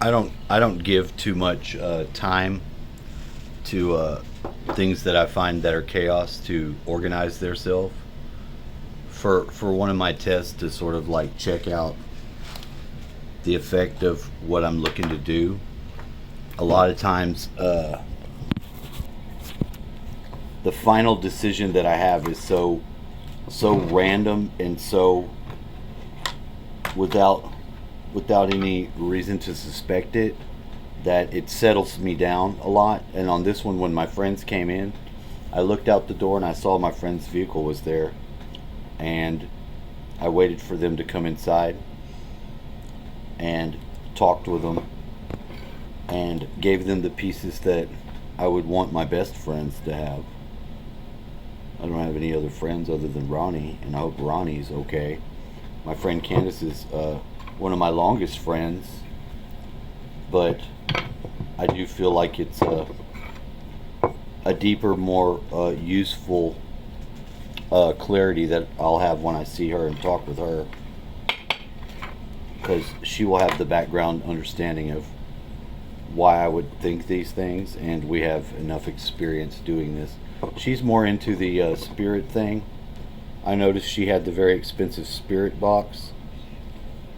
I don't give too much time to things that I find that are chaos to organize themselves. For one of my tests to sort of like check out the effect of what I'm looking to do. A lot of times, the final decision that I have is so random and so without without any reason to suspect it that it settles me down a lot. And on this one, when my friends came in, I looked out the door and I saw my friend's vehicle was there, and I waited for them to come inside and talked with them and gave them the pieces that I would want my best friends to have. I don't have any other friends other than Ronnie, and I hope Ronnie's okay. My friend Candace is one of my longest friends, but I do feel like it's a deeper, more useful clarity that I'll have when I see her and talk with her, because she will have the background understanding of why I would think these things, and we have enough experience doing this. She's more into the spirit thing. I noticed she had the very expensive spirit box,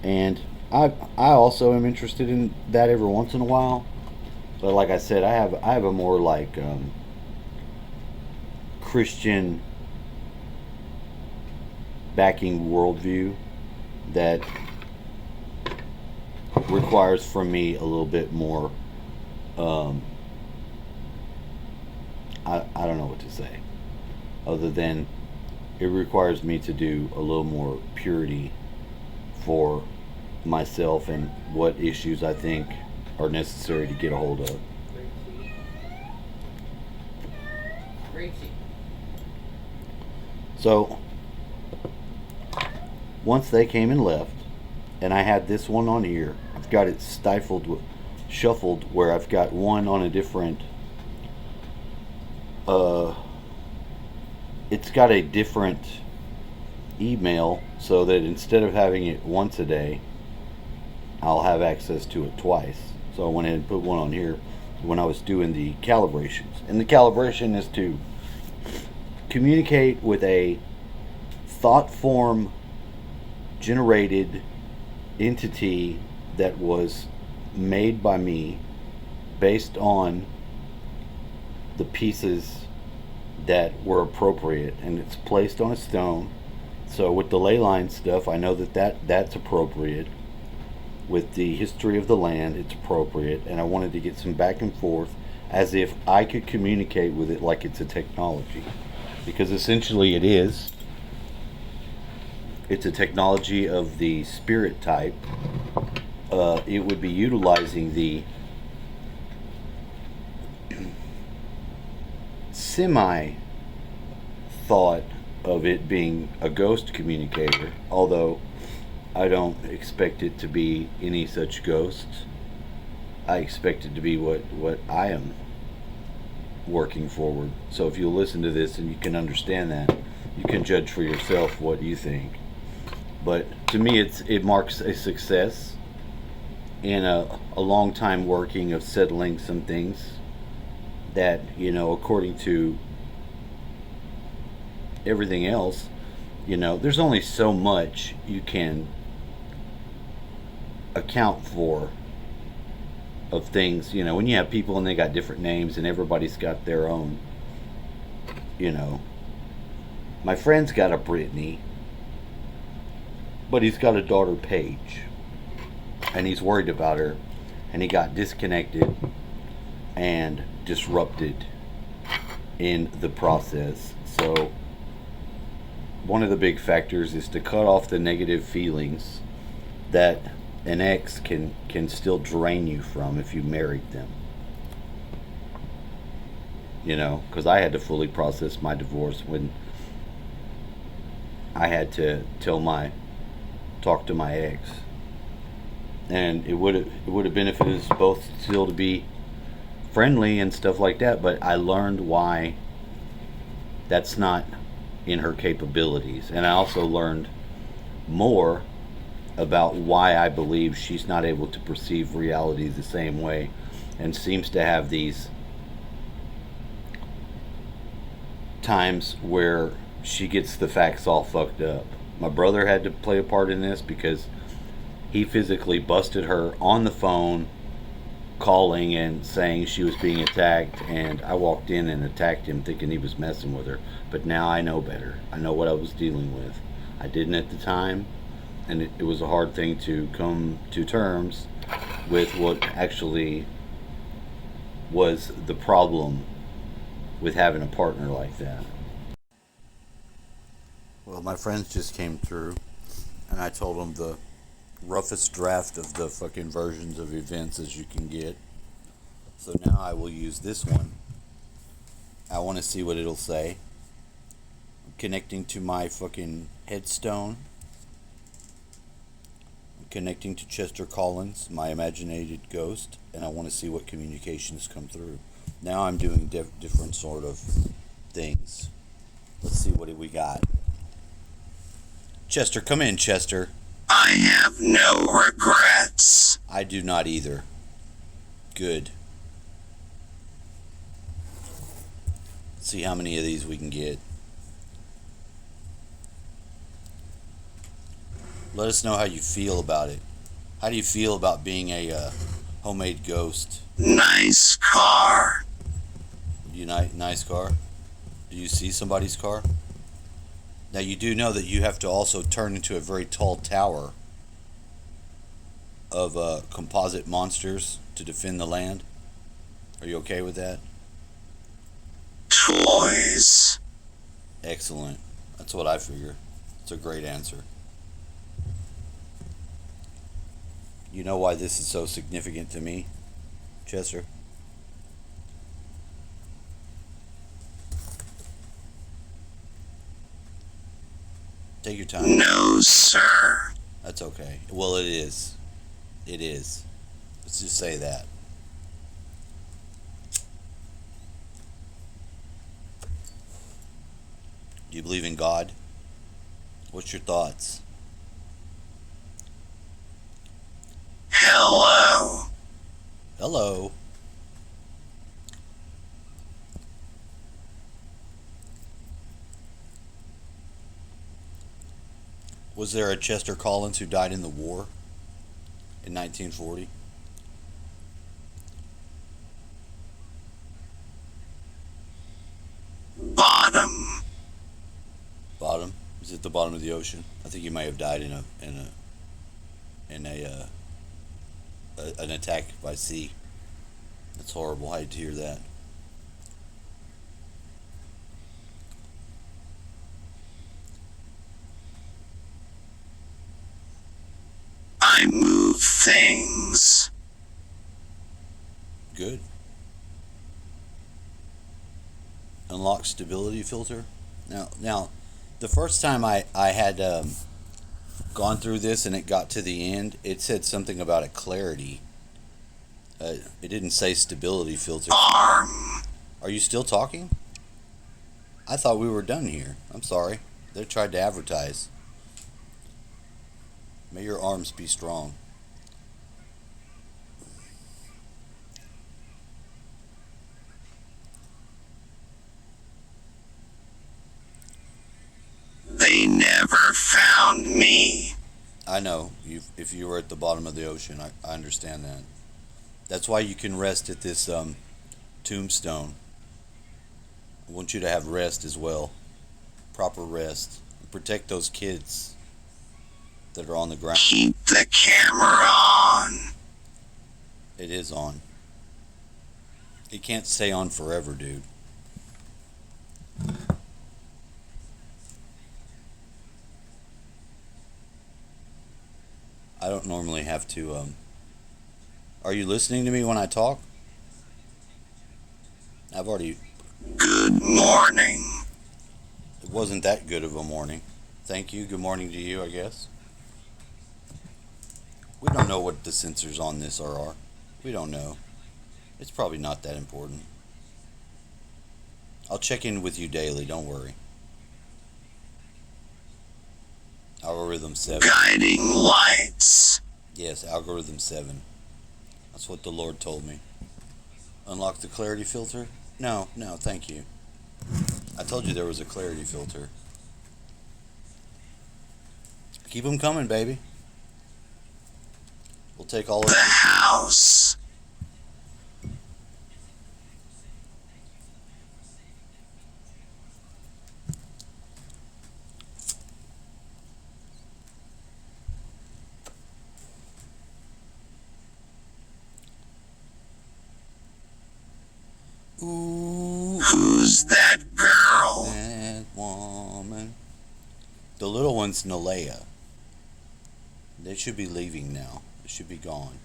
and I also am interested in that every once in a while. But like I said, I have a more like Christian backing worldview that requires from me a little bit more. Um, I don't know what to say, other than it requires me to do a little more purity for myself and what issues I think are necessary to get a hold of. So once they came and left, and I had this one on here, I've got it shuffled where I've got one on a different. Uh, it's got a different email, so that instead of having it once a day, I'll have access to it twice. So I went ahead and put one on here when I was doing the calibrations. And the calibration is to communicate with a thought form generated entity that was made by me based on the pieces that were appropriate, and it's placed on a stone. So with the ley line stuff, I know that's appropriate. With the history of the land, it's appropriate, and I wanted to get some back and forth as if I could communicate with it like it's a technology, because essentially it is. It's a technology of the spirit type. It would be utilizing the semi thought of it being a ghost communicator, although I don't expect it to be any such ghost. I expect it to be what I am working forward. So if you'll listen to this and you can understand that, you can judge for yourself what you think. But to me, it marks a success in a long time working of settling some things that, according to everything else, there's only so much you can account for of things. When you have people and they got different names and everybody's got their own, my friend's got a Brittany, but he's got a daughter Paige, and he's worried about her, and he got disconnected and disrupted in the process. So one of the big factors is to cut off the negative feelings that an ex can still drain you from if you married them. Because I had to fully process my divorce when I had to talk to my ex, and it would have benefited us both still to be friendly and stuff like that. But I learned why that's not in her capabilities, and I also learned more about why I believe she's not able to perceive reality the same way and seems to have these times where she gets the facts all fucked up. My brother had to play a part in this because he physically busted her on the phone calling and saying she was being attacked, and I walked in and attacked him thinking he was messing with her. But now I know better. I know what I was dealing with. I didn't at the time, and it was a hard thing to come to terms with what actually was the problem with having a partner like that. Well, my friends just came through, and I told them the roughest draft of the fucking versions of events as you can get. So now I will use this one. I want to see what it'll say. I'm connecting to my fucking headstone. I'm connecting to Chester Collins, my imaginated ghost, and I want to see what communications come through. Now I'm doing different sort of things. Let's see what we got. Chester, come in, Chester. I have no regrets. I do not either. Good. Let's see how many of these we can get. Let us know how you feel about it. How do you feel about being a homemade ghost? Nice car. Nice car? Do you see somebody's car? Now you do know that you have to also turn into a very tall tower of composite monsters to defend the land. Are you okay with that? Toys. Excellent. That's what I figure. It's a great answer. You know why this is so significant to me, Chester? Take your time. No, sir. That's okay. Well, it is. It is. Let's just say that. Do you believe in God? What's your thoughts? Hello. Hello. Was there a Chester Collins who died in the war in 1940? Bottom. Bottom? Is it the bottom of the ocean? I think he may have died in an attack by sea. That's horrible. I hate to hear that. I move things. Good. Unlock stability filter. Now, the first time I had gone through this and it got to the end, it said something about a clarity. It didn't say stability filter. Arm. Are you still talking? I thought we were done here. I'm sorry. They tried to advertise. May your arms be strong. They never found me. I know. If you were at the bottom of the ocean, I understand that. That's why you can rest at this tombstone. I want you to have rest as well. Proper rest. Protect those kids that are on the ground. Keep the camera on. It is on. It can't stay on forever, dude. I don't normally have to. Are you listening to me when I talk? I've already. Good morning. It wasn't that good of a morning. Thank you. Good morning to you, I guess. We don't know what the sensors on this are. We don't know. It's probably not that important. I'll check in with you daily, don't worry. Algorithm 7. Guiding lights. Yes, algorithm 7. That's what the Lord told me. Unlock the clarity filter? No, thank you. I told you there was a clarity filter. Keep them coming, baby. We'll take all of The them. house. Ooh, Who's that girl? that woman. The little one's Nalea. They should be leaving now. They should be gone.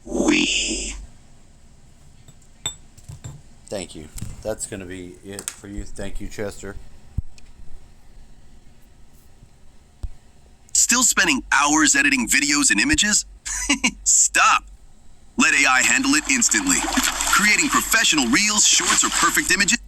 We. Thank you. That's going to be it for you. Thank you, Chester. Still spending hours editing videos and images? Stop! Let AI handle it instantly. Creating professional reels, shorts, or perfect images